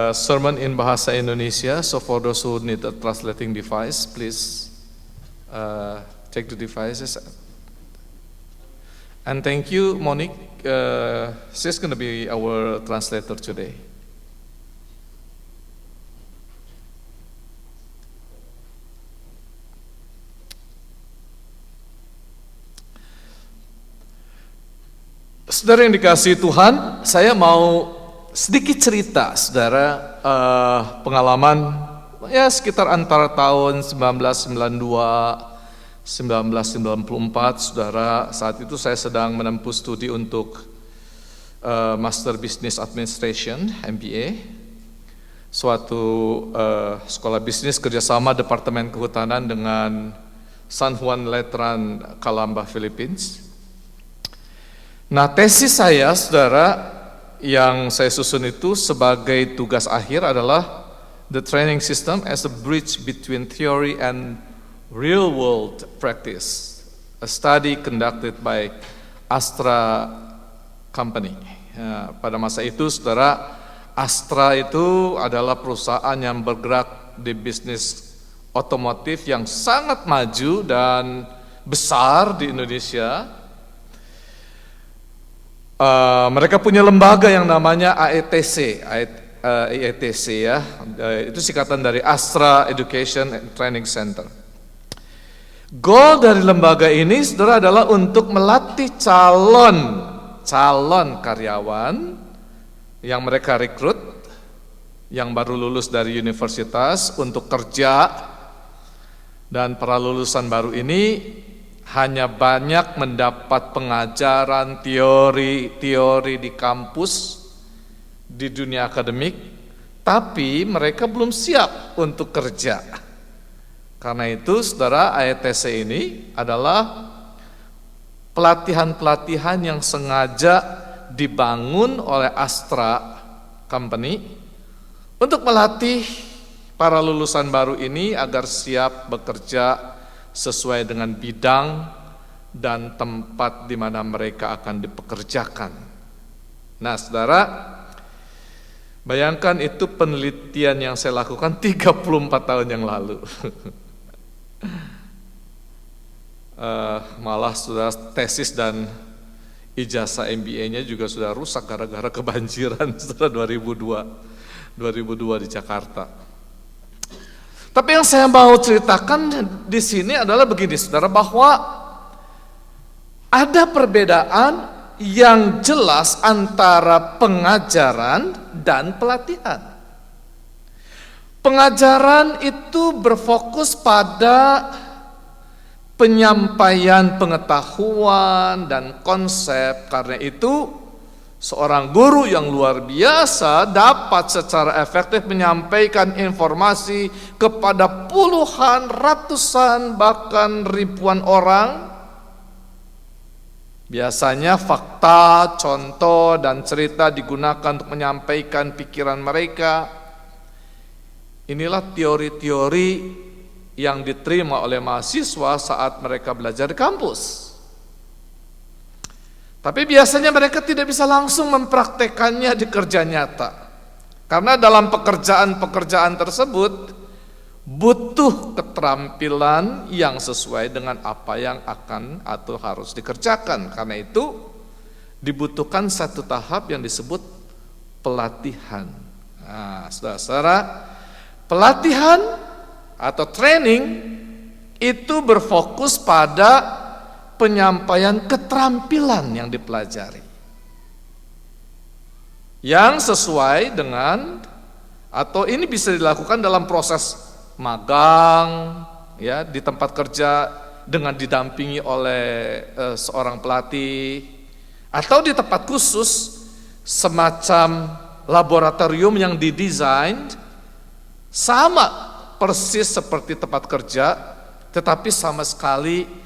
Sermon in Bahasa Indonesia. So for those who need a translating device, please take the devices. And thank you, Monique. She's going to be our translator today. Saudara yang dikasihi Tuhan, saya mau sedikit cerita, saudara, pengalaman ya sekitar antara tahun 1992, 1994, saudara. Saat itu saya sedang menempuh studi untuk Master Business Administration, MBA, suatu sekolah bisnis kerjasama Departemen Kehutanan dengan San Juan Letran, Calamba, Philippines. Nah, tesis saya, saudara, yang saya susun itu sebagai tugas akhir adalah The Training System as a Bridge Between Theory and Real World Practice, a study conducted by Astra Company. Ya, pada masa itu, saudara, Astra itu adalah perusahaan yang bergerak di bisnis otomotif yang sangat maju dan besar di Indonesia. Mereka punya lembaga yang namanya AETC ya, itu singkatan dari Astra Education and Training Center. Goal dari lembaga ini, saudara, adalah untuk melatih calon karyawan yang mereka rekrut, yang baru lulus dari universitas untuk kerja, dan para lulusan baru ini hanya banyak mendapat pengajaran teori di kampus, di dunia akademik, tapi mereka belum siap untuk kerja. Karena itu, saudara, AETC ini adalah pelatihan-pelatihan yang sengaja dibangun oleh Astra Company untuk melatih para lulusan baru ini agar siap bekerja sesuai dengan bidang dan tempat di mana mereka akan dipekerjakan. Nah, saudara, bayangkan itu penelitian yang saya lakukan 34 tahun yang lalu. Malah saudara, tesis dan ijazah MBA-nya juga sudah rusak gara-gara kebanjiran setelah 2002 di Jakarta. Tapi yang saya mau ceritakan di sini adalah begini, saudara, bahwa ada perbedaan yang jelas antara pengajaran dan pelatihan. Pengajaran itu berfokus pada penyampaian pengetahuan dan konsep. Karena itu, seorang guru yang luar biasa dapat secara efektif menyampaikan informasi kepada puluhan, ratusan, bahkan ribuan orang. Biasanya fakta, contoh, dan cerita digunakan untuk menyampaikan pikiran mereka. Inilah teori-teori yang diterima oleh mahasiswa saat mereka belajar di kampus. Tapi biasanya mereka tidak bisa langsung mempraktekannya di kerja nyata. Karena dalam pekerjaan-pekerjaan tersebut butuh keterampilan yang sesuai dengan apa yang akan atau harus dikerjakan. Karena itu dibutuhkan satu tahap yang disebut pelatihan. Nah, saudara-saudara, pelatihan atau training itu berfokus pada penyampaian keterampilan yang dipelajari, yang sesuai dengan, atau ini bisa dilakukan dalam proses magang ya di tempat kerja dengan didampingi oleh seorang pelatih, atau di tempat khusus semacam laboratorium yang didesain sama persis seperti tempat kerja, tetapi sama sekali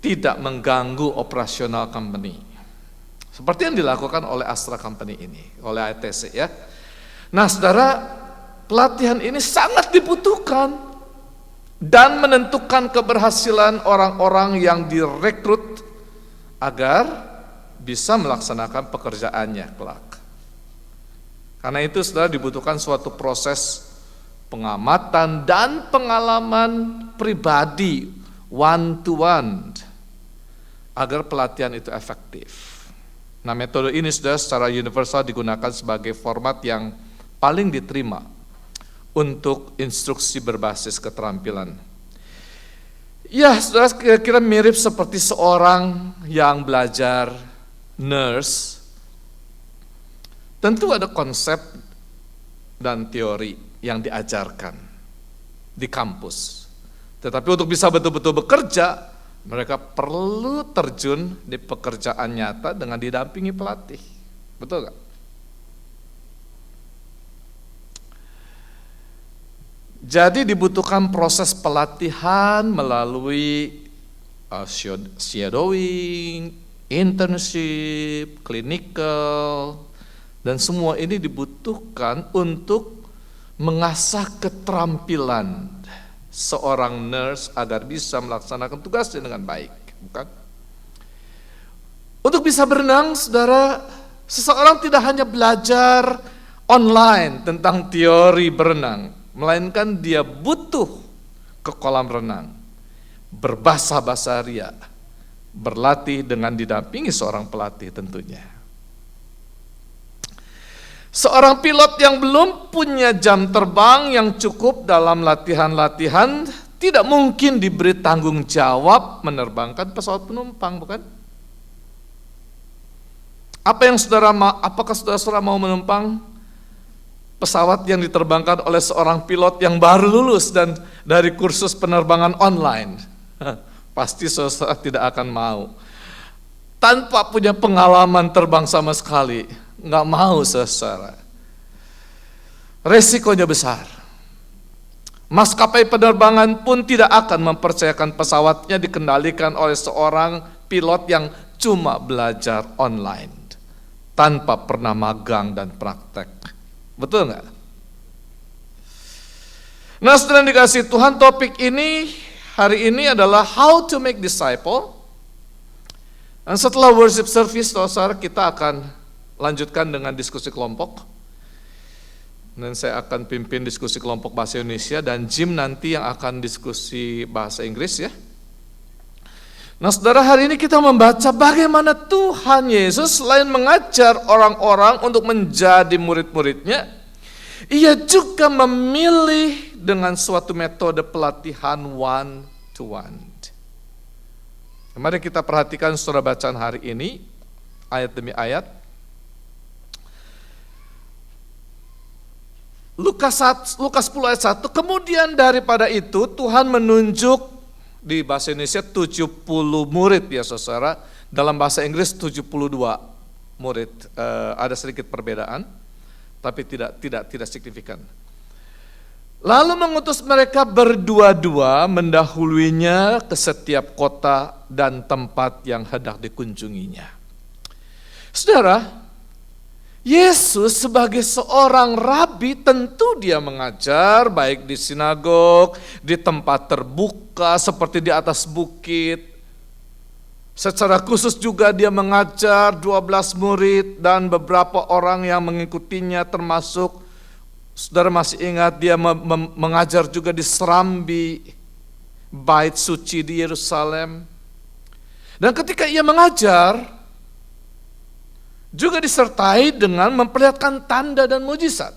tidak mengganggu operasional company. Seperti yang dilakukan oleh Astra Company ini, oleh AETC ya. Nah, saudara, pelatihan ini sangat dibutuhkan dan menentukan keberhasilan orang-orang yang direkrut agar bisa melaksanakan pekerjaannya kelak. Karena itu saudara dibutuhkan suatu proses pengamatan dan pengalaman pribadi one to one agar pelatihan itu efektif. Nah, metode ini sudah secara universal digunakan sebagai format yang paling diterima untuk instruksi berbasis keterampilan. Ya, saudara, kira-kira mirip seperti seorang yang belajar nurse. Tentu ada konsep dan teori yang diajarkan di kampus. Tetapi untuk bisa betul-betul bekerja, mereka perlu terjun di pekerjaan nyata dengan didampingi pelatih. Betul gak? Jadi dibutuhkan proses pelatihan melalui shadowing, internship, clinical, dan semua ini dibutuhkan untuk mengasah keterampilan seorang nurse agar bisa melaksanakan tugasnya dengan baik, bukan? Untuk bisa berenang, saudara, seseorang tidak hanya belajar online tentang teori berenang, melainkan dia butuh ke kolam renang, berbahasa ria, berlatih dengan didampingi seorang pelatih tentunya. Seorang pilot yang belum punya jam terbang yang cukup dalam latihan-latihan tidak mungkin diberi tanggung jawab menerbangkan pesawat penumpang, bukan? Apakah saudara mau menumpang pesawat yang diterbangkan oleh seorang pilot yang baru lulus dan dari kursus penerbangan online? Pasti saudara tidak akan mau. Tanpa punya pengalaman terbang sama sekali. Nggak mau, saudara. Resikonya besar. Maskapai penerbangan pun tidak akan mempercayakan pesawatnya dikendalikan oleh seorang pilot yang cuma belajar online tanpa pernah magang dan praktek. Betul nggak? Nah, setelah dikasih Tuhan, topik ini hari ini adalah how to make disciple. Dan setelah worship service, saudara, kita akan lanjutkan dengan diskusi kelompok. Dan saya akan pimpin diskusi kelompok bahasa Indonesia dan Jim nanti yang akan diskusi bahasa Inggris ya. Nah, saudara, hari ini kita membaca bagaimana Tuhan Yesus selain mengajar orang-orang untuk menjadi murid-muridnya, Ia juga memilih dengan suatu metode pelatihan one to one. Mari kita perhatikan saudara bacaan hari ini, ayat demi ayat. Lukas 10 ayat 1, kemudian daripada itu Tuhan menunjuk, di bahasa Indonesia 70 murid ya saudara, dalam bahasa Inggris 72 murid, ada sedikit perbedaan, tapi tidak signifikan. Lalu mengutus mereka berdua-dua mendahuluinya ke setiap kota dan tempat yang hendak dikunjunginya. Saudara, Yesus sebagai seorang rabi tentu dia mengajar baik di sinagog, di tempat terbuka seperti di atas bukit. Secara khusus juga dia mengajar 12 murid dan beberapa orang yang mengikutinya termasuk, saudara masih ingat dia mengajar juga di serambi bait suci di Yerusalem. Dan ketika ia mengajar, juga disertai dengan memperlihatkan tanda dan mujizat.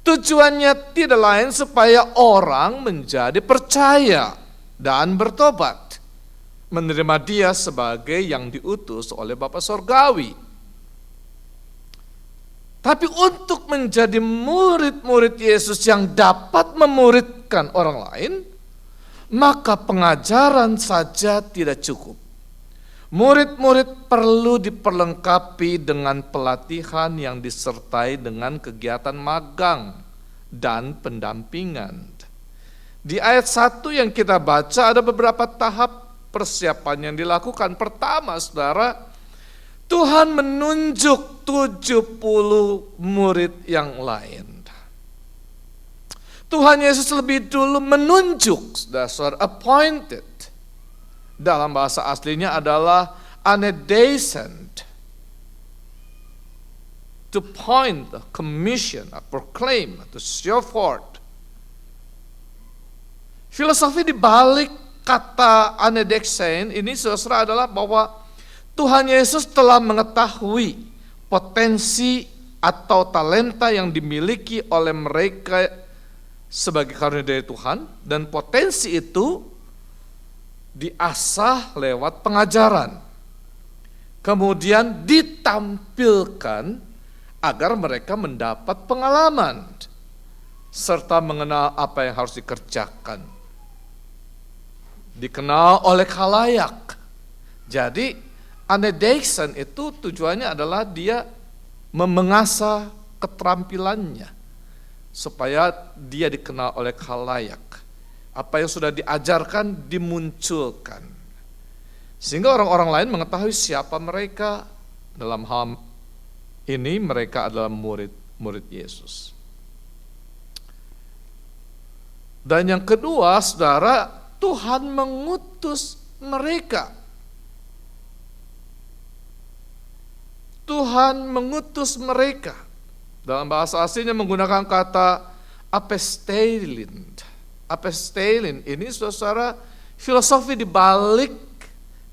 Tujuannya tidak lain supaya orang menjadi percaya dan bertobat, menerima dia sebagai yang diutus oleh Bapa Sorgawi. Tapi untuk menjadi murid-murid Yesus yang dapat memuridkan orang lain, maka pengajaran saja tidak cukup. Murid-murid perlu diperlengkapi dengan pelatihan yang disertai dengan kegiatan magang dan pendampingan. Di ayat 1 yang kita baca ada beberapa tahap persiapan yang dilakukan. Pertama, saudara, Tuhan menunjuk 70 murid yang lain. Tuhan Yesus lebih dulu menunjuk, saudara, appointed. Dalam bahasa aslinya adalah anedescent to point, commission, proclaim, to show forth. Filosofi di balik kata anedescent ini saudara adalah bahwa Tuhan Yesus telah mengetahui potensi atau talenta yang dimiliki oleh mereka sebagai karunia dari Tuhan, dan potensi itu diasah lewat pengajaran, kemudian ditampilkan agar mereka mendapat pengalaman serta mengenal apa yang harus dikerjakan, dikenal oleh khalayak. Jadi anedescent itu tujuannya adalah dia mengasah keterampilannya supaya dia dikenal oleh khalayak. Apa yang sudah diajarkan dimunculkan, sehingga orang-orang lain mengetahui siapa mereka. Dalam hal ini mereka adalah murid-murid Yesus. Dan yang kedua, saudara, Tuhan mengutus mereka. Tuhan mengutus mereka. Dalam bahasa aslinya menggunakan kata apesteilin. Apesteilin ini saudara, filosofi di balik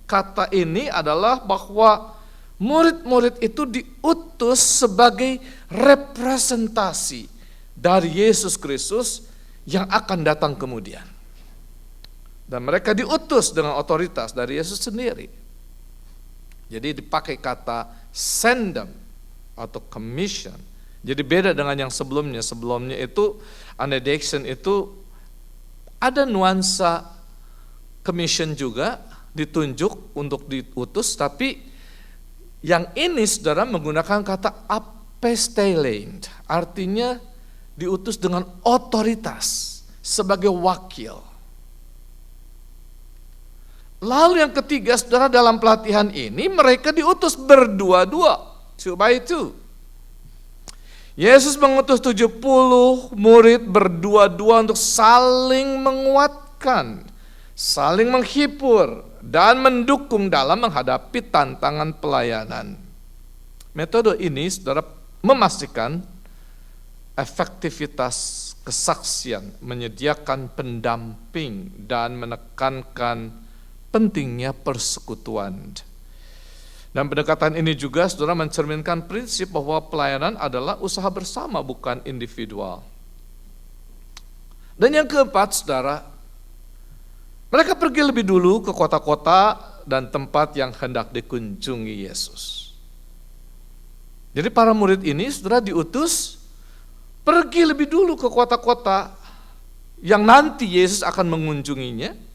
kata ini adalah bahwa murid-murid itu diutus sebagai representasi dari Yesus Kristus yang akan datang kemudian. Dan mereka diutus dengan otoritas dari Yesus sendiri. Jadi dipakai kata send them atau commission. Jadi beda dengan yang sebelumnya. Sebelumnya itu anedescent itu ada nuansa commission juga, ditunjuk untuk diutus, tapi yang ini saudara menggunakan kata apesteilin, artinya diutus dengan otoritas sebagai wakil. Lalu yang ketiga, saudara, dalam pelatihan ini mereka diutus berdua-dua, 2 by 2. Yesus mengutus 70 murid berdua-dua untuk saling menguatkan, saling menghibur, dan mendukung dalam menghadapi tantangan pelayanan. Metode ini, saudara, memastikan efektivitas kesaksian, menyediakan pendamping, dan menekankan pentingnya persekutuan. Dan pendekatan ini juga, saudara, mencerminkan prinsip bahwa pelayanan adalah usaha bersama, bukan individual. Dan yang keempat, saudara, mereka pergi lebih dulu ke kota-kota dan tempat yang hendak dikunjungi Yesus. Jadi para murid ini, saudara, diutus pergi lebih dulu ke kota-kota yang nanti Yesus akan mengunjunginya,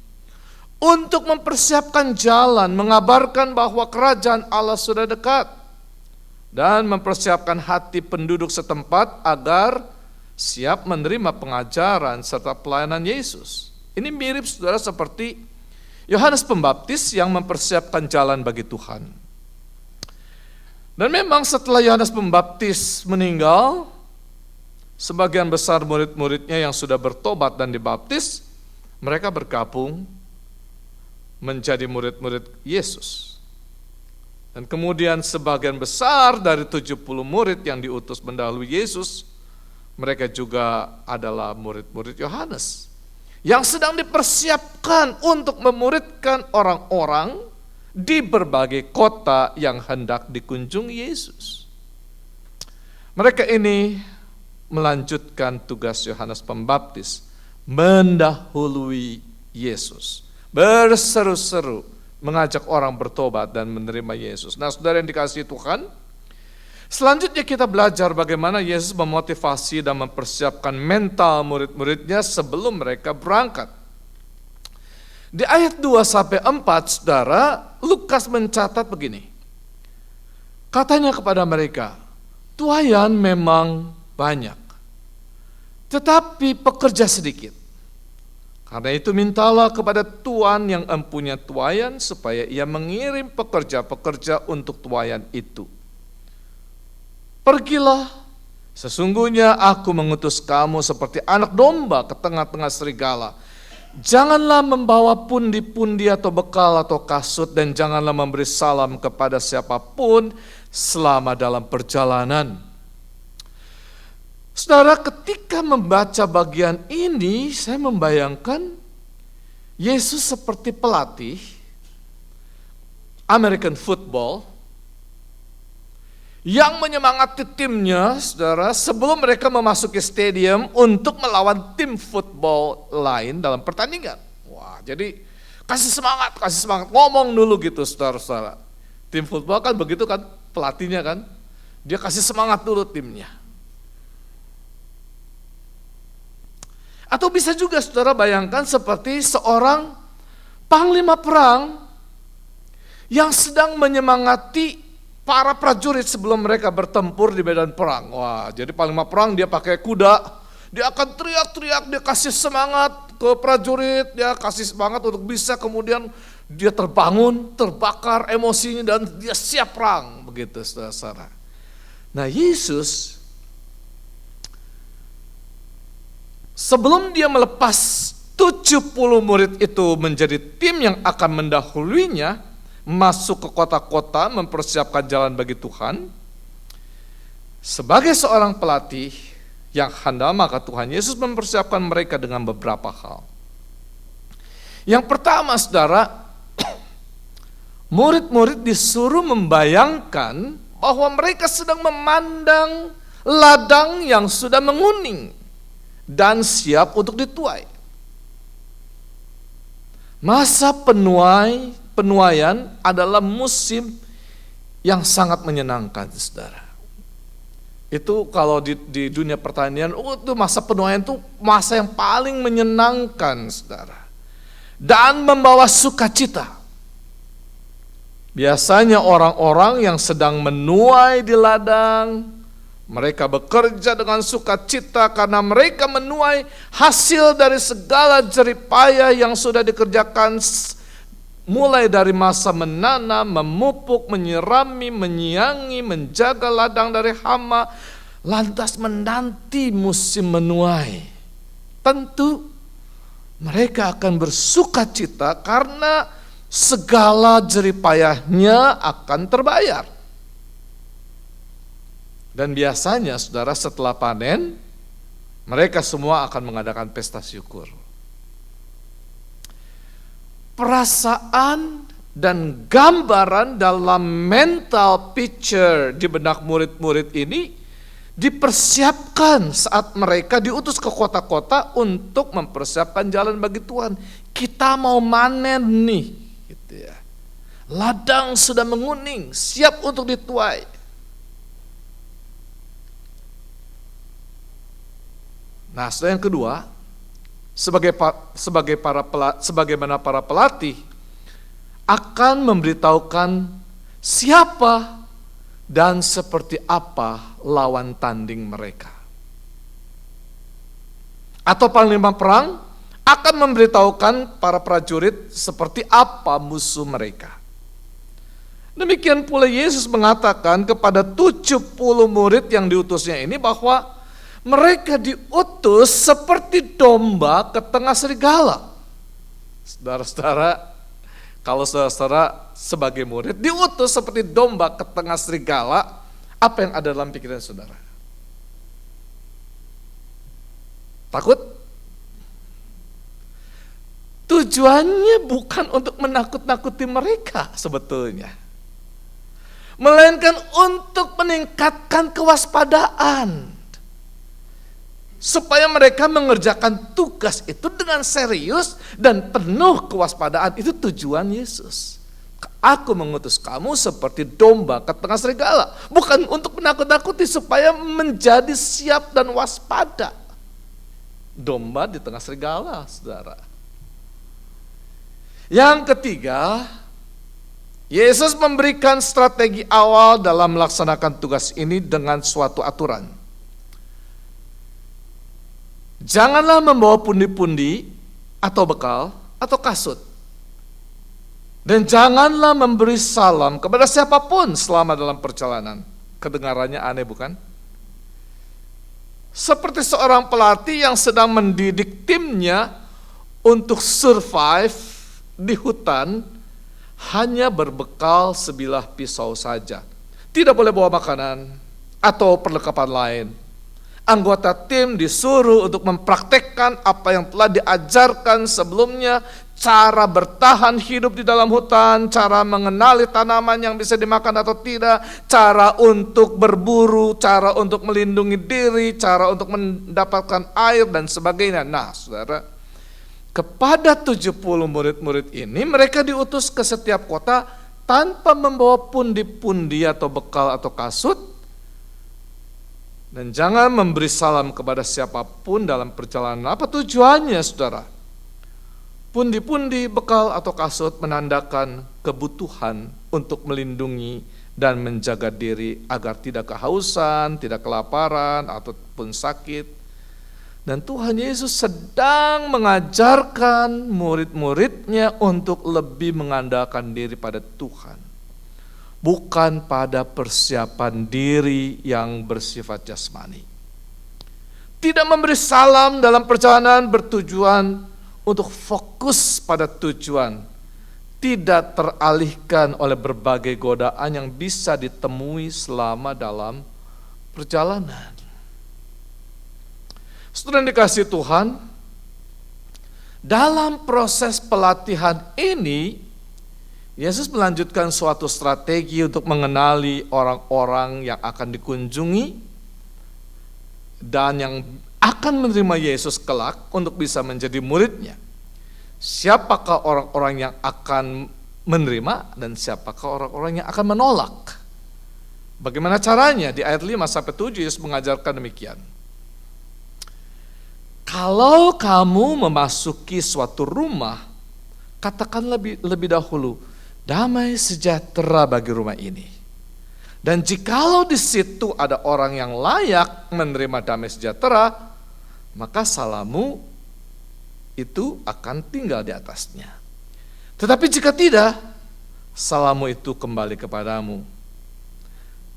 untuk mempersiapkan jalan, mengabarkan bahwa kerajaan Allah sudah dekat, dan mempersiapkan hati penduduk setempat agar siap menerima pengajaran serta pelayanan Yesus. Ini mirip, saudara, seperti Yohanes Pembaptis yang mempersiapkan jalan bagi Tuhan. Dan memang setelah Yohanes Pembaptis meninggal, sebagian besar murid-muridnya yang sudah bertobat dan dibaptis, mereka bergabung menjadi murid-murid Yesus. Dan kemudian sebagian besar dari 70 murid yang diutus mendahului Yesus, mereka juga adalah murid-murid Yohanes yang sedang dipersiapkan untuk memuridkan orang-orang di berbagai kota yang hendak dikunjungi Yesus. Mereka ini melanjutkan tugas Yohanes Pembaptis, mendahului Yesus, berseru-seru mengajak orang bertobat dan menerima Yesus. Nah, saudara yang dikasihi Tuhan, selanjutnya kita belajar bagaimana Yesus memotivasi dan mempersiapkan mental murid-muridnya sebelum mereka berangkat. Di ayat 2-4, saudara, Lukas mencatat begini. Katanya kepada mereka, tuaian memang banyak, tetapi pekerja sedikit. Karena itu mintalah kepada Tuhan yang empunya tuaian supaya ia mengirim pekerja-pekerja untuk tuaian itu. Pergilah, sesungguhnya aku mengutus kamu seperti anak domba ke tengah-tengah serigala. Janganlah membawa pundi-pundi atau bekal atau kasut, dan janganlah memberi salam kepada siapapun selama dalam perjalanan. Saudara, ketika membaca bagian ini, saya membayangkan Yesus seperti pelatih American football yang menyemangati timnya, saudara, sebelum mereka memasuki stadium untuk melawan tim football lain dalam pertandingan. Wah, jadi kasih semangat, ngomong dulu gitu, saudara-saudara. Tim football kan begitu kan, pelatihnya kan, dia kasih semangat dulu timnya. Atau bisa juga saudara bayangkan seperti seorang panglima perang yang sedang menyemangati para prajurit sebelum mereka bertempur di medan perang. Wah, jadi panglima perang dia pakai kuda, dia akan teriak-teriak, dia kasih semangat ke prajurit, dia kasih semangat untuk bisa kemudian dia terbangun, terbakar emosinya dan dia siap perang, begitu saudara-saudara. Nah, Yesus sebelum dia melepas 70 murid itu menjadi tim yang akan mendahuluinya masuk ke kota-kota mempersiapkan jalan bagi Tuhan, sebagai seorang pelatih yang handal, maka Tuhan Yesus mempersiapkan mereka dengan beberapa hal. Yang pertama, saudara, murid-murid disuruh membayangkan bahwa mereka sedang memandang ladang yang sudah menguning dan siap untuk dituai. Masa penuaian adalah musim yang sangat menyenangkan, saudara. Itu kalau di dunia pertanian, itu masa penuaian itu masa yang paling menyenangkan, saudara. Dan membawa sukacita. Biasanya orang-orang yang sedang menuai di ladang, mereka bekerja dengan sukacita karena mereka menuai hasil dari segala jerih payah yang sudah dikerjakan, mulai dari masa menanam, memupuk, menyirami, menyiangi, menjaga ladang dari hama, lantas menanti musim menuai. Tentu mereka akan bersukacita karena segala jerih payahnya akan terbayar. Dan biasanya, saudara, setelah panen, mereka semua akan mengadakan pesta syukur. Perasaan dan gambaran dalam mental picture di benak murid-murid ini dipersiapkan saat mereka diutus ke kota-kota untuk mempersiapkan jalan bagi Tuhan. Kita mau manen nih, gitu ya. Ladang sudah menguning, siap untuk dituai. Nah, yang kedua, sebagaimana para pelatih akan memberitahukan siapa dan seperti apa lawan tanding mereka. Atau panglima perang akan memberitahukan para prajurit seperti apa musuh mereka. Demikian pula Yesus mengatakan kepada 70 murid yang diutusnya ini bahwa mereka diutus seperti domba ke tengah serigala. Saudara-saudara, kalau saudara-saudara sebagai murid diutus seperti domba ke tengah serigala, apa yang ada dalam pikiran saudara? Takut? Tujuannya bukan untuk menakut-nakuti mereka sebetulnya, melainkan untuk meningkatkan kewaspadaan. Supaya mereka mengerjakan tugas itu dengan serius dan penuh kewaspadaan. Itu tujuan Yesus. Aku mengutus kamu seperti domba ke tengah serigala. Bukan untuk menakut-nakuti, supaya menjadi siap dan waspada. Domba di tengah serigala, saudara. Yang ketiga, Yesus memberikan strategi awal dalam melaksanakan tugas ini dengan suatu aturan. Janganlah membawa pundi-pundi atau bekal atau kasut. Dan janganlah memberi salam kepada siapapun selama dalam perjalanan. Kedengarannya aneh, bukan? Seperti seorang pelatih yang sedang mendidik timnya untuk survive di hutan hanya berbekal sebilah pisau saja. Tidak boleh bawa makanan atau perlengkapan lain. Anggota tim disuruh untuk mempraktekkan apa yang telah diajarkan sebelumnya, cara bertahan hidup di dalam hutan, cara mengenali tanaman yang bisa dimakan atau tidak, cara untuk berburu, cara untuk melindungi diri, cara untuk mendapatkan air dan sebagainya. Nah, saudara, kepada 70 murid-murid ini mereka diutus ke setiap kota tanpa membawa pundi-pundi atau bekal atau kasut. Dan jangan memberi salam kepada siapapun dalam perjalanan. Apa tujuannya, saudara? Pundi-pundi, bekal atau kasut menandakan kebutuhan untuk melindungi dan menjaga diri agar tidak kehausan, tidak kelaparan, ataupun sakit. Dan Tuhan Yesus sedang mengajarkan murid-muridnya untuk lebih mengandalkan diri pada Tuhan, bukan pada persiapan diri yang bersifat jasmani. Tidak memberi salam dalam perjalanan bertujuan untuk fokus pada tujuan, tidak teralihkan oleh berbagai godaan yang bisa ditemui selama dalam perjalanan. Saudara yang dikasihi Tuhan, dalam proses pelatihan ini Yesus melanjutkan suatu strategi untuk mengenali orang-orang yang akan dikunjungi dan yang akan menerima Yesus kelak untuk bisa menjadi muridnya. Siapakah orang-orang yang akan menerima dan siapakah orang-orang yang akan menolak? Bagaimana caranya? Di ayat 5-7 Yesus mengajarkan demikian. Kalau kamu memasuki suatu rumah, katakan lebih dahulu, damai sejahtera bagi rumah ini. Dan jikalau di situ ada orang yang layak menerima damai sejahtera, maka salammu itu akan tinggal di atasnya. Tetapi jika tidak, salammu itu kembali kepadamu.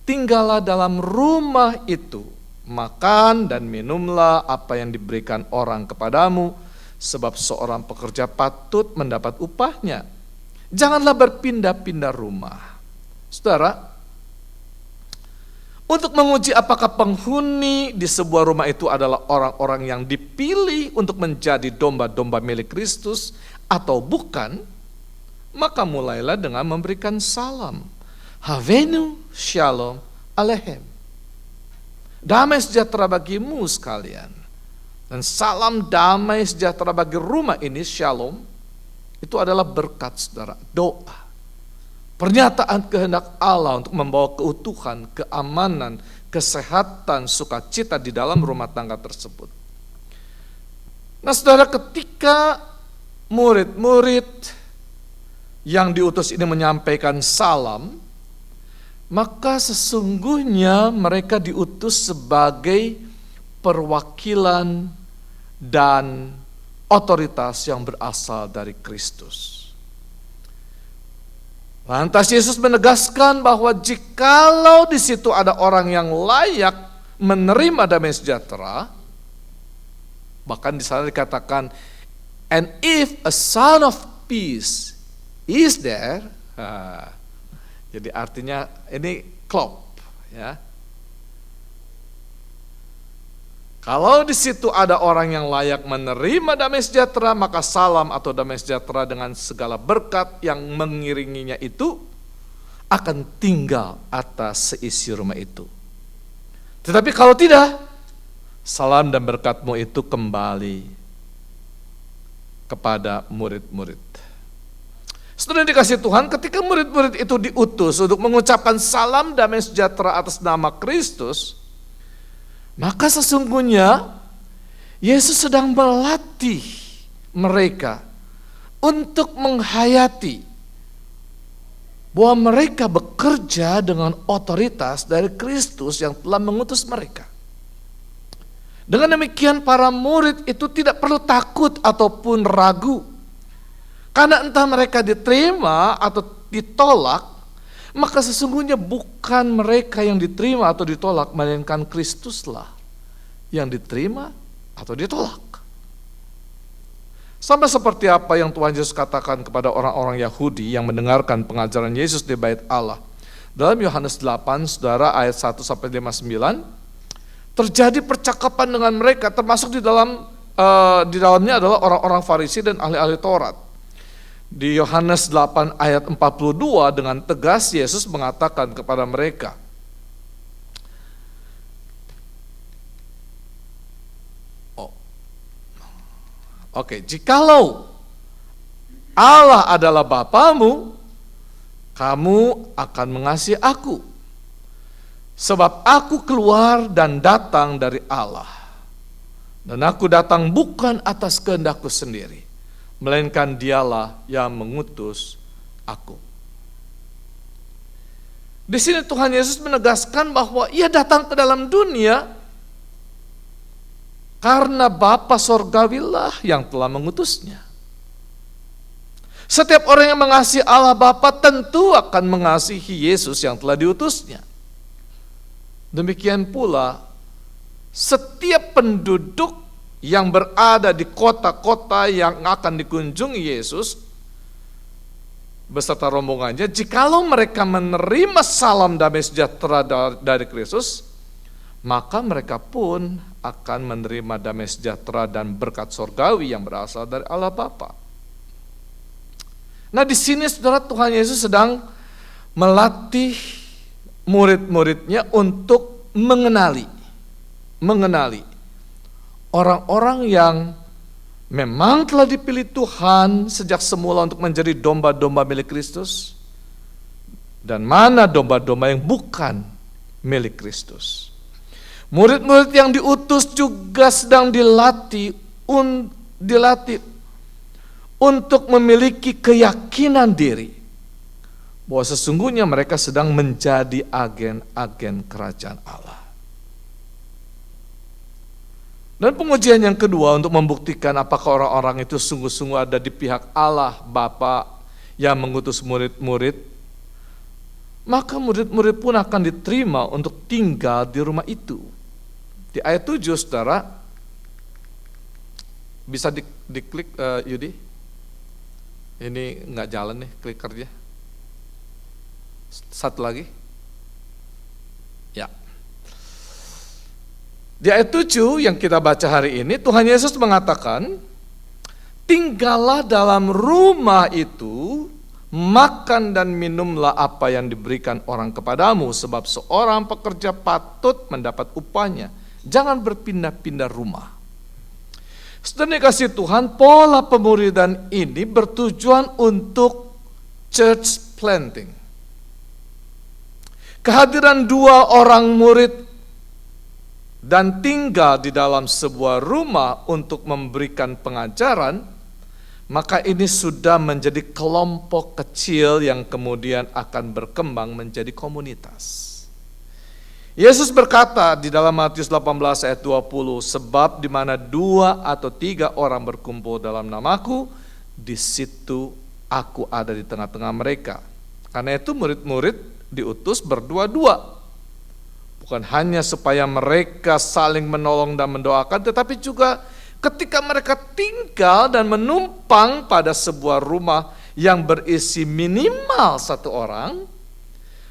Tinggallah dalam rumah itu, makan dan minumlah apa yang diberikan orang kepadamu, sebab seorang pekerja patut mendapat upahnya. Janganlah berpindah-pindah rumah. Saudara, untuk menguji apakah penghuni di sebuah rumah itu adalah orang-orang yang dipilih untuk menjadi domba-domba milik Kristus atau bukan, maka mulailah dengan memberikan salam. Havenu shalom aleichem. Damai sejahtera bagimu sekalian. Dan salam damai sejahtera bagi rumah ini, shalom, itu adalah berkat, saudara, doa. Pernyataan kehendak Allah untuk membawa keutuhan, keamanan, kesehatan, sukacita di dalam rumah tangga tersebut. Nah, saudara, ketika murid-murid yang diutus ini menyampaikan salam, maka sesungguhnya mereka diutus sebagai perwakilan dan otoritas yang berasal dari Kristus. Lantas Yesus menegaskan bahwa jikalau di situ ada orang yang layak menerima damai sejahtera, bahkan di sana dikatakan, and if a son of peace is there, jadi artinya ini klop, ya. Kalau di situ ada orang yang layak menerima damai sejahtera, maka salam atau damai sejahtera dengan segala berkat yang mengiringinya itu akan tinggal atas seisi rumah itu. Tetapi kalau tidak, salam dan berkatmu itu kembali kepada murid-murid. Saudara dikasihi Tuhan, ketika murid-murid itu diutus untuk mengucapkan salam damai sejahtera atas nama Kristus, maka sesungguhnya Yesus sedang melatih mereka untuk menghayati bahwa mereka bekerja dengan otoritas dari Kristus yang telah mengutus mereka. Dengan demikian para murid itu tidak perlu takut ataupun ragu. Karena entah mereka diterima atau ditolak, maka sesungguhnya bukan mereka yang diterima atau ditolak, melainkan Kristuslah yang diterima atau ditolak. Sama seperti apa yang Tuhan Yesus katakan kepada orang-orang Yahudi yang mendengarkan pengajaran Yesus di bait Allah. Dalam Yohanes 8, saudara, ayat 1-59, terjadi percakapan dengan mereka, termasuk di dalamnya adalah orang-orang Farisi dan ahli-ahli Taurat. Di Yohanes 8 ayat 42 dengan tegas Yesus mengatakan kepada mereka, jikalau Allah adalah Bapamu, kamu akan mengasihi aku, sebab aku keluar dan datang dari Allah, dan aku datang bukan atas kehendakku sendiri, melainkan Dialah yang mengutus aku. Di sini Tuhan Yesus menegaskan bahwa Ia datang ke dalam dunia karena Bapa Sorgawilah yang telah mengutusnya. Setiap orang yang mengasihi Allah Bapa tentu akan mengasihi Yesus yang telah diutusnya. Demikian pula setiap penduduk yang berada di kota-kota yang akan dikunjungi Yesus beserta rombongannya, jikalau mereka menerima salam damai sejahtera dari Kristus, maka mereka pun akan menerima damai sejahtera dan berkat sorgawi yang berasal dari Allah Bapa. Nah, di sini saudara, Tuhan Yesus sedang melatih murid-muridnya untuk mengenali orang-orang yang memang telah dipilih Tuhan sejak semula untuk menjadi domba-domba milik Kristus, dan mana domba-domba yang bukan milik Kristus. Murid-murid yang diutus juga sedang dilatih untuk memiliki keyakinan diri bahwa sesungguhnya mereka sedang menjadi agen-agen kerajaan Allah. Dan pengujian yang kedua untuk membuktikan apakah orang-orang itu sungguh-sungguh ada di pihak Allah Bapa yang mengutus murid-murid, maka murid-murid pun akan diterima untuk tinggal di rumah itu. Di ayat 7, saudara, bisa diklik Yudi. Ini nggak jalan nih klikernya. Satu lagi. Ya. Di ayat 7 yang kita baca hari ini, Tuhan Yesus mengatakan, tinggallah dalam rumah itu, makan dan minumlah apa yang diberikan orang kepadamu, sebab seorang pekerja patut mendapat upahnya. Jangan berpindah-pindah rumah. Saudara dikasihi Tuhan, pola pemuridan ini bertujuan untuk church planting. Kehadiran dua orang murid dan tinggal di dalam sebuah rumah untuk memberikan pengajaran, maka ini sudah menjadi kelompok kecil yang kemudian akan berkembang menjadi komunitas. Yesus berkata di dalam Matius 18 ayat 20, sebab di mana 2 atau 3 orang berkumpul dalam namaku, di situ aku ada di tengah-tengah mereka. Karena itu murid-murid diutus berdua-dua. Bukan hanya supaya mereka saling menolong dan mendoakan, tetapi juga ketika mereka tinggal dan menumpang pada sebuah rumah yang berisi minimal 1 orang,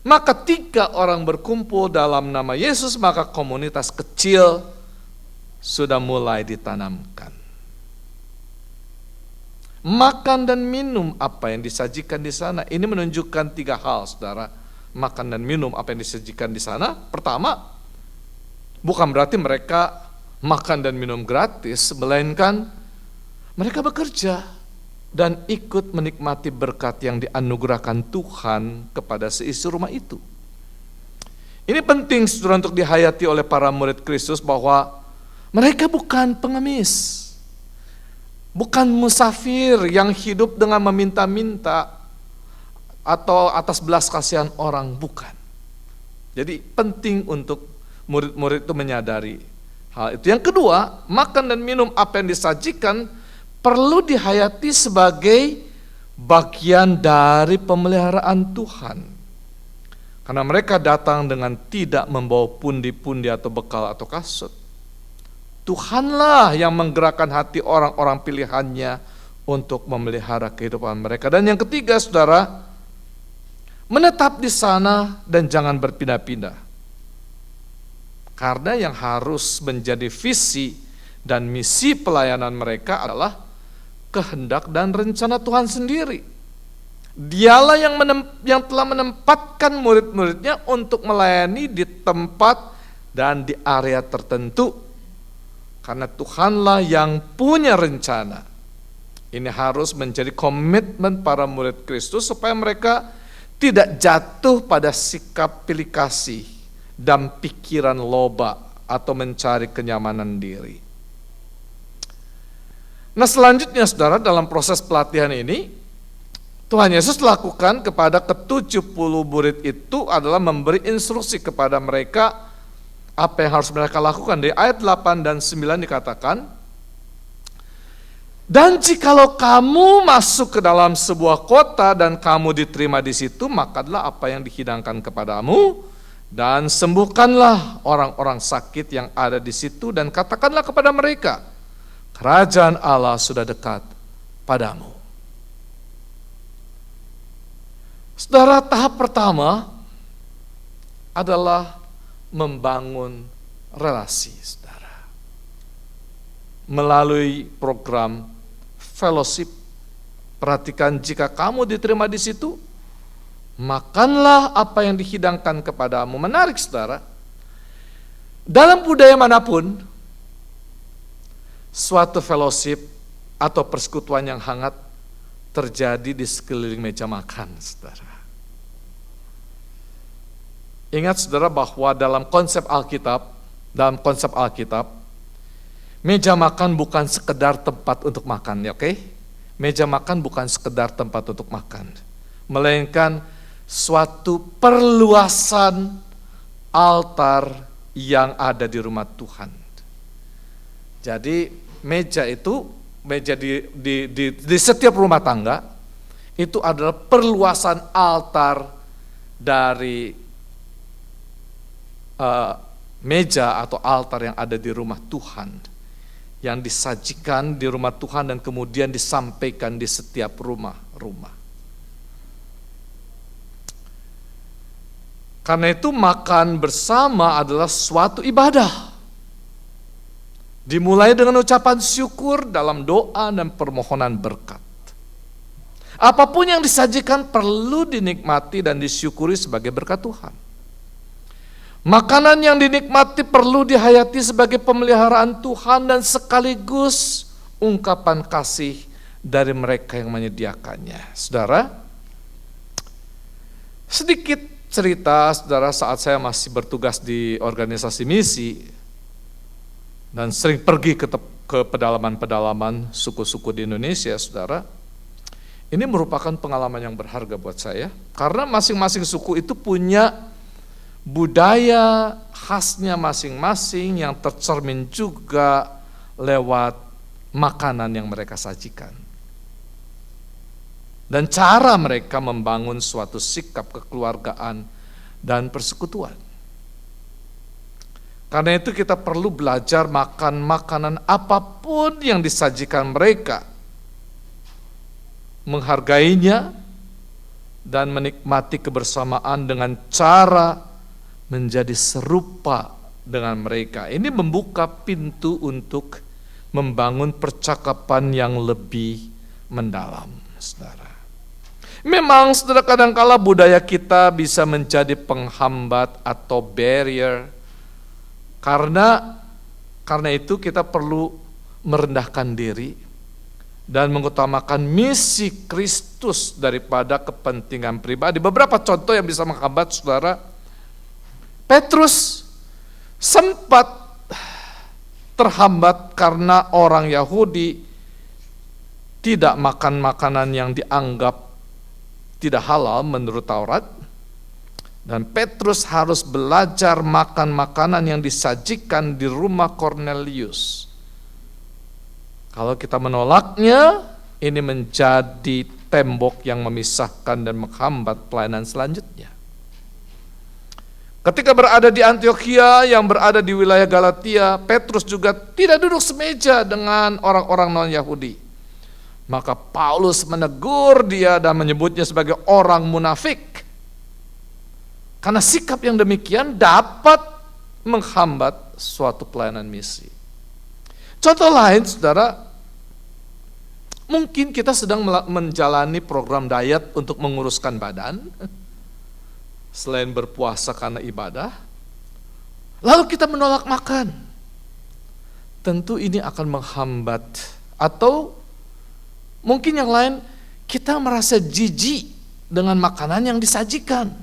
maka 3 orang berkumpul dalam nama Yesus, maka komunitas kecil sudah mulai ditanamkan. Makan dan minum apa yang disajikan di sana, ini menunjukkan 3 hal, saudara. Makan dan minum apa yang disajikan di sana. Pertama, bukan berarti mereka makan dan minum gratis, melainkan mereka bekerja dan ikut menikmati berkat yang dianugerahkan Tuhan kepada seisi rumah itu. Ini penting, saudara, untuk dihayati oleh para murid Kristus bahwa mereka bukan pengemis, bukan musafir yang hidup dengan meminta-minta atau atas belas kasihan orang, bukan. Jadi penting untuk murid-murid itu menyadari hal itu. Yang kedua, makan dan minum apa yang disajikan perlu dihayati sebagai bagian dari pemeliharaan Tuhan. Karena mereka datang dengan tidak membawa pundi-pundi atau bekal atau kasut. Tuhanlah yang menggerakkan hati orang-orang pilihannya untuk memelihara kehidupan mereka. Dan yang ketiga, saudara, menetap di sana dan jangan berpindah-pindah. Karena yang harus menjadi visi dan misi pelayanan mereka adalah kehendak dan rencana Tuhan sendiri. Dialah yang telah menempatkan murid-muridnya untuk melayani di tempat dan di area tertentu. Karena Tuhanlah yang punya rencana. Ini harus menjadi komitmen para murid Kristus supaya mereka tidak jatuh pada sikap pilih kasih dan pikiran loba atau mencari kenyamanan diri. Nah, selanjutnya saudara, dalam proses pelatihan ini Tuhan Yesus lakukan kepada ke-70 murid itu adalah memberi instruksi kepada mereka apa yang harus mereka lakukan. Di ayat 8 dan 9 dikatakan, dan jikalau kamu masuk ke dalam sebuah kota dan kamu diterima di situ, makanlah apa yang dihidangkan kepadamu dan sembuhkanlah orang-orang sakit yang ada di situ dan katakanlah kepada mereka, kerajaan Allah sudah dekat padamu. Saudara, tahap pertama adalah membangun relasi, saudara, melalui program fellowship. Perhatikan, jika kamu diterima di situ, makanlah apa yang dihidangkan kepadamu. Menarik, saudara. Dalam budaya manapun, suatu fellowship atau persekutuan yang hangat terjadi di sekeliling meja makan, saudara. Ingat, saudara, bahwa dalam konsep Alkitab, meja makan bukan sekedar tempat untuk makan, ya, oke? Meja makan bukan sekedar tempat untuk makan, melainkan suatu perluasan altar yang ada di rumah Tuhan. Jadi meja di setiap rumah tangga itu adalah perluasan altar dari meja atau altar yang ada di rumah Tuhan, yang disajikan di rumah Tuhan dan kemudian disampaikan di setiap rumah-rumah. Karena itu makan bersama adalah suatu ibadah. Dimulai dengan ucapan syukur dalam doa dan permohonan berkat. Apapun yang disajikan perlu dinikmati dan disyukuri sebagai berkat Tuhan. Makanan yang dinikmati perlu dihayati sebagai pemeliharaan Tuhan dan sekaligus ungkapan kasih dari mereka yang menyediakannya. Saudara, sedikit cerita, saudara, saat saya masih bertugas di organisasi misi dan sering pergi ke pedalaman-pedalaman suku-suku di Indonesia, saudara, ini merupakan pengalaman yang berharga buat saya, karena masing-masing suku itu punya budaya khasnya masing-masing yang tercermin juga lewat makanan yang mereka sajikan. Dan cara mereka membangun suatu sikap kekeluargaan dan persekutuan. Karena itu kita perlu belajar makan makanan apapun yang disajikan mereka, menghargainya dan menikmati kebersamaan dengan cara menjadi serupa dengan mereka. Ini membuka pintu untuk membangun percakapan yang lebih mendalam, saudara. Memang, saudara, kadangkala budaya kita bisa menjadi penghambat atau barrier. Karena itu kita perlu merendahkan diri dan mengutamakan misi Kristus daripada kepentingan pribadi. Beberapa contoh yang bisa menghambat, saudara. Petrus sempat terhambat karena orang Yahudi tidak makan makanan yang dianggap tidak halal menurut Taurat, dan Petrus harus belajar makan makanan yang disajikan di rumah Kornelius. Kalau kita menolaknya, ini menjadi tembok yang memisahkan dan menghambat pelayanan selanjutnya. Ketika berada di Antiokhia yang berada di wilayah Galatia, Petrus juga tidak duduk semeja dengan orang-orang non-Yahudi. Maka Paulus menegur dia dan menyebutnya sebagai orang munafik. Karena sikap yang demikian dapat menghambat suatu pelayanan misi. Contoh lain, saudara, mungkin kita sedang menjalani program diet untuk menguruskan badan, selain berpuasa karena ibadah, lalu kita menolak makan. Tentu ini akan menghambat. Atau mungkin yang lain, kita merasa jijik dengan makanan yang disajikan,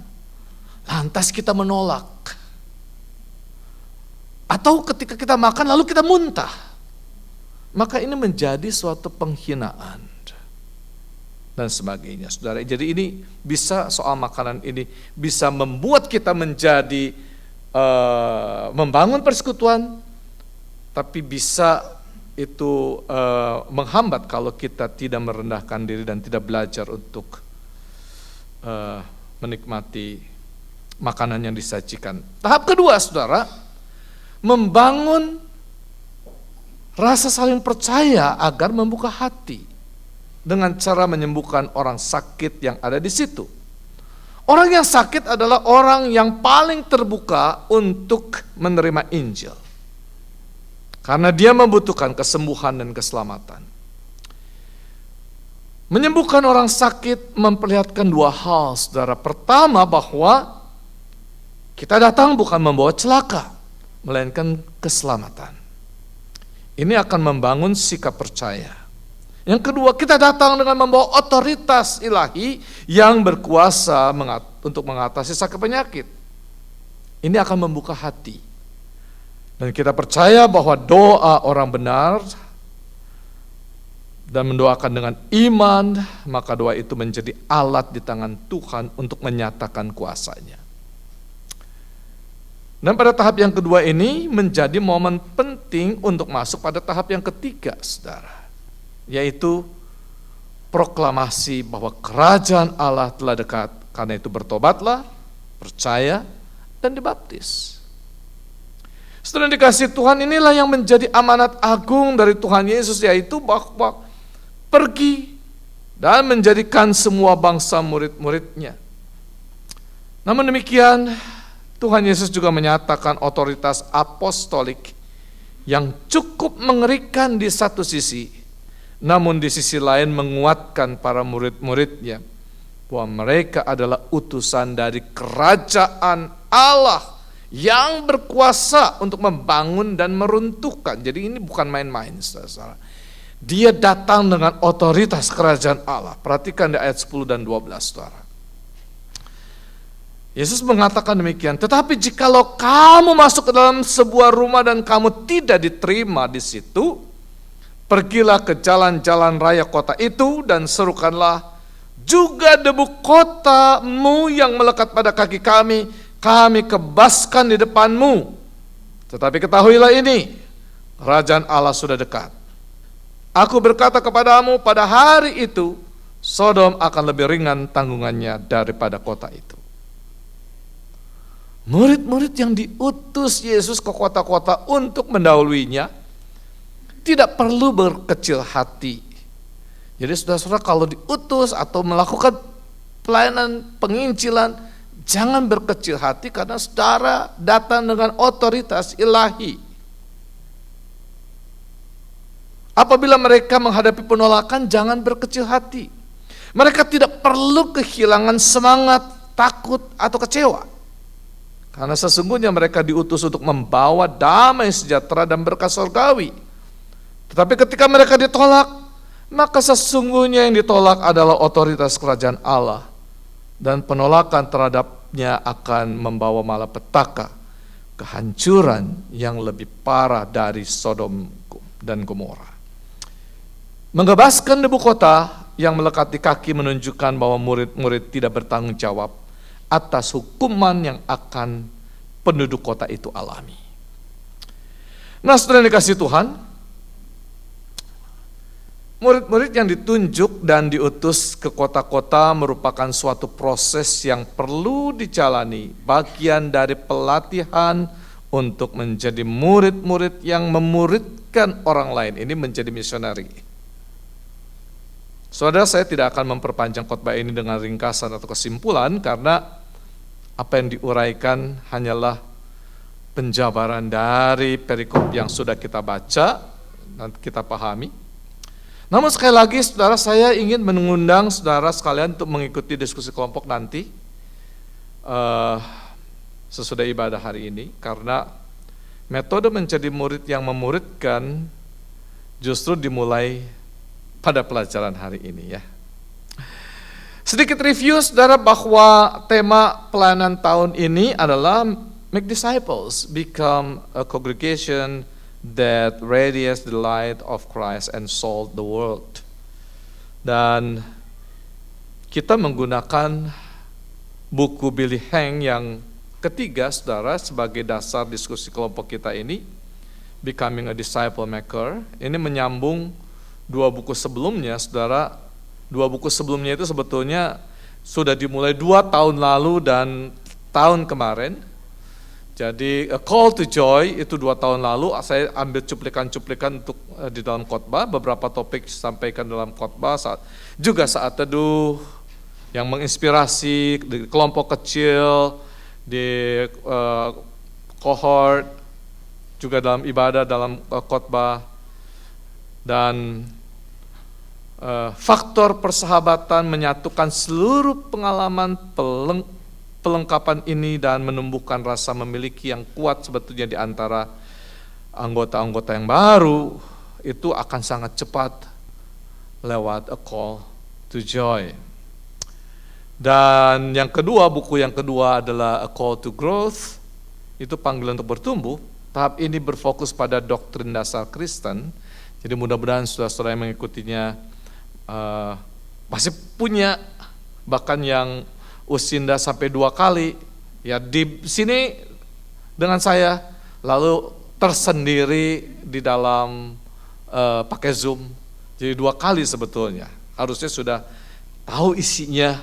lantas kita menolak. Atau ketika kita makan lalu kita muntah, maka ini menjadi suatu penghinaan dan sebagainya, saudara. Jadi ini bisa, soal makanan ini bisa membuat kita menjadi membangun persekutuan, tapi bisa itu menghambat kalau kita tidak merendahkan diri dan tidak belajar untuk menikmati makanan yang disajikan. Tahap kedua, saudara, membangun rasa saling percaya agar membuka hati dengan cara menyembuhkan orang sakit yang ada di situ. Orang yang sakit adalah orang yang paling terbuka untuk menerima Injil, karena dia membutuhkan kesembuhan dan keselamatan. Menyembuhkan orang sakit memperlihatkan dua hal, saudara. Pertama, bahwa kita datang bukan membawa celaka, melainkan keselamatan. Ini akan membangun sikap percaya. Yang kedua, kita datang dengan membawa otoritas ilahi yang berkuasa untuk mengatasi sakit penyakit. Ini akan membuka hati. Dan kita percaya bahwa doa orang benar dan mendoakan dengan iman, maka doa itu menjadi alat di tangan Tuhan untuk menyatakan kuasa-Nya. Dan pada tahap yang kedua ini menjadi momen penting untuk masuk pada tahap yang ketiga, saudara, yaitu proklamasi bahwa kerajaan Allah telah dekat. Karena itu bertobatlah, percaya, dan dibaptis. Saudara dikasih Tuhan, inilah yang menjadi amanat agung dari Tuhan Yesus, yaitu bahwa pergi dan menjadikan semua bangsa murid-muridnya. Namun demikian, Tuhan Yesus juga menyatakan otoritas apostolik yang cukup mengerikan di satu sisi, namun di sisi lain menguatkan para murid-muridnya bahwa mereka adalah utusan dari kerajaan Allah yang berkuasa untuk membangun dan meruntuhkan. Jadi ini bukan main-main, saudara. Dia datang dengan otoritas kerajaan Allah. Perhatikan di ayat 10 dan 12, saudara. Yesus mengatakan demikian, tetapi jikalau kamu masuk ke dalam sebuah rumah dan kamu tidak diterima di situ, pergilah ke jalan-jalan raya kota itu dan serukanlah, juga debu kotamu yang melekat pada kaki kami, kami kebaskan di depanmu. Tetapi ketahuilah ini, kerajaan Allah sudah dekat. Aku berkata kepadamu, pada hari itu, Sodom akan lebih ringan tanggungannya daripada kota itu. Murid-murid yang diutus Yesus ke kota-kota untuk mendahuluinya tidak perlu berkecil hati. Jadi saudara-saudara, kalau diutus atau melakukan pelayanan penginjilan, jangan berkecil hati karena saudara datang dengan otoritas ilahi. Apabila mereka menghadapi penolakan, jangan berkecil hati. Mereka tidak perlu kehilangan semangat, takut, atau kecewa. Karena sesungguhnya mereka diutus untuk membawa damai sejahtera dan berkat surgawi. Tetapi ketika mereka ditolak, maka sesungguhnya yang ditolak adalah otoritas kerajaan Allah. Dan penolakan terhadapnya akan membawa malapetaka, kehancuran yang lebih parah dari Sodom dan Gomora. Mengebaskan debu kota yang melekat di kaki menunjukkan bahwa murid-murid tidak bertanggung jawab atas hukuman yang akan penduduk kota itu alami. Nah, saudara dikasih Tuhan, murid-murid yang ditunjuk dan diutus ke kota-kota merupakan suatu proses yang perlu dijalani, bagian dari pelatihan untuk menjadi murid-murid yang memuridkan orang lain. Ini menjadi misionari. Saudara, saya tidak akan memperpanjang khotbah ini dengan ringkasan atau kesimpulan karena apa yang diuraikan hanyalah penjabaran dari perikop yang sudah kita baca dan kita pahami. Namun sekali lagi saudara, saya ingin mengundang saudara sekalian untuk mengikuti diskusi kelompok nanti sesudah ibadah hari ini, karena metode menjadi murid yang memuridkan justru dimulai pada pelajaran hari ini ya. Sedikit review saudara, bahwa tema pelayanan tahun ini adalah Make Disciples, Become a Congregation that Radiates the Light of Christ and Salt the World. Dan kita menggunakan buku Billy Hang yang ketiga saudara sebagai dasar diskusi kelompok kita ini, Becoming a Disciple Maker. Ini menyambung dua buku sebelumnya saudara. Dua buku sebelumnya itu sebetulnya sudah dimulai 2 tahun lalu dan tahun kemarin. Jadi A Call to Joy itu 2 tahun lalu, saya ambil cuplikan-cuplikan untuk di dalam khotbah, beberapa topik disampaikan dalam khotbah, juga saat teduh yang menginspirasi di kelompok kecil, di cohort, juga dalam ibadah, dalam khotbah. Dan faktor persahabatan menyatukan seluruh pengalaman pelengkapan ini dan menumbuhkan rasa memiliki yang kuat sebetulnya di antara anggota-anggota yang baru itu akan sangat cepat lewat A Call to Joy. Dan yang kedua, buku yang kedua adalah A Call to Growth, itu panggilan untuk bertumbuh. Tahap ini berfokus pada doktrin dasar Kristen. Jadi mudah-mudahan saudara-saudara yang mengikutinya masih punya, bahkan yang usinda sampai 2 kali ya di sini dengan saya, lalu tersendiri di dalam pakai Zoom. Jadi 2 kali sebetulnya. Harusnya sudah tahu isinya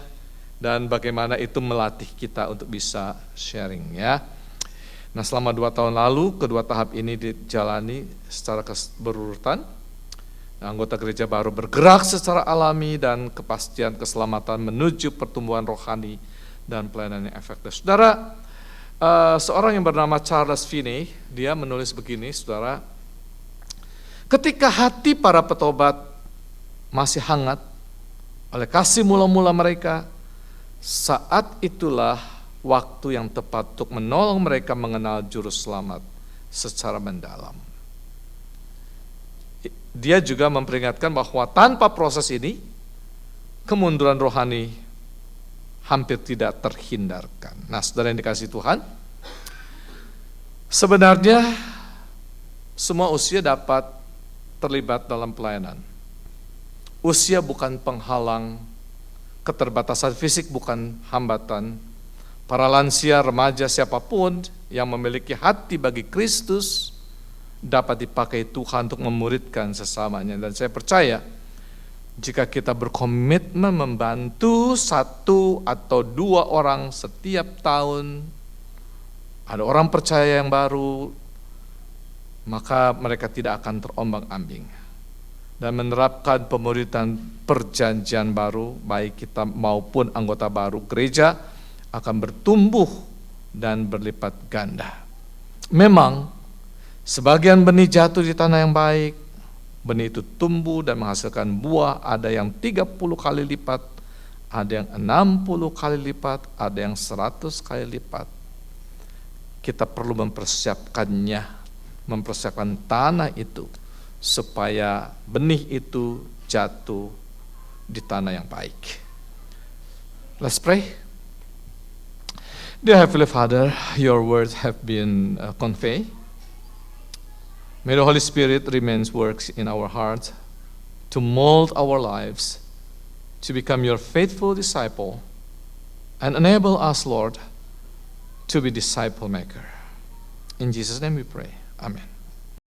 dan bagaimana itu melatih kita untuk bisa sharing ya. Nah, selama 2 tahun lalu kedua tahap ini dijalani secara berurutan. Anggota gereja baru bergerak secara alami dan kepastian keselamatan menuju pertumbuhan rohani dan pelayanan yang efektif. Saudara, seorang yang bernama Charles Finney, dia menulis begini, saudara. Ketika hati para petobat masih hangat oleh kasih mula-mula mereka, saat itulah waktu yang tepat untuk menolong mereka mengenal juru selamat secara mendalam. Dia juga memperingatkan bahwa tanpa proses ini, kemunduran rohani hampir tidak terhindarkan. Nah, saudara yang dikasihi Tuhan, sebenarnya semua usia dapat terlibat dalam pelayanan. Usia bukan penghalang, keterbatasan fisik bukan hambatan. Para lansia, remaja, siapapun yang memiliki hati bagi Kristus dapat dipakai Tuhan untuk memuridkan sesamanya. Dan saya percaya jika kita berkomitmen membantu 1 atau 2 orang setiap tahun, ada orang percaya yang baru, maka mereka tidak akan terombang-ambing. Dan menerapkan pemuridan perjanjian baru, baik kita maupun anggota baru gereja, akan bertumbuh dan berlipat ganda. Memang sebagian benih jatuh di tanah yang baik, benih itu tumbuh dan menghasilkan buah, ada yang 30 kali lipat, ada yang 60 kali lipat, ada yang 100 kali lipat. Kita perlu mempersiapkannya, mempersiapkan tanah itu supaya benih itu jatuh di tanah yang baik. Let's pray. Dear Heavenly Father, your words have been conveyed. May the Holy Spirit remains works in our hearts to mold our lives to become your faithful disciple and enable us, Lord, to be disciple maker. In Jesus' name we pray. Amen.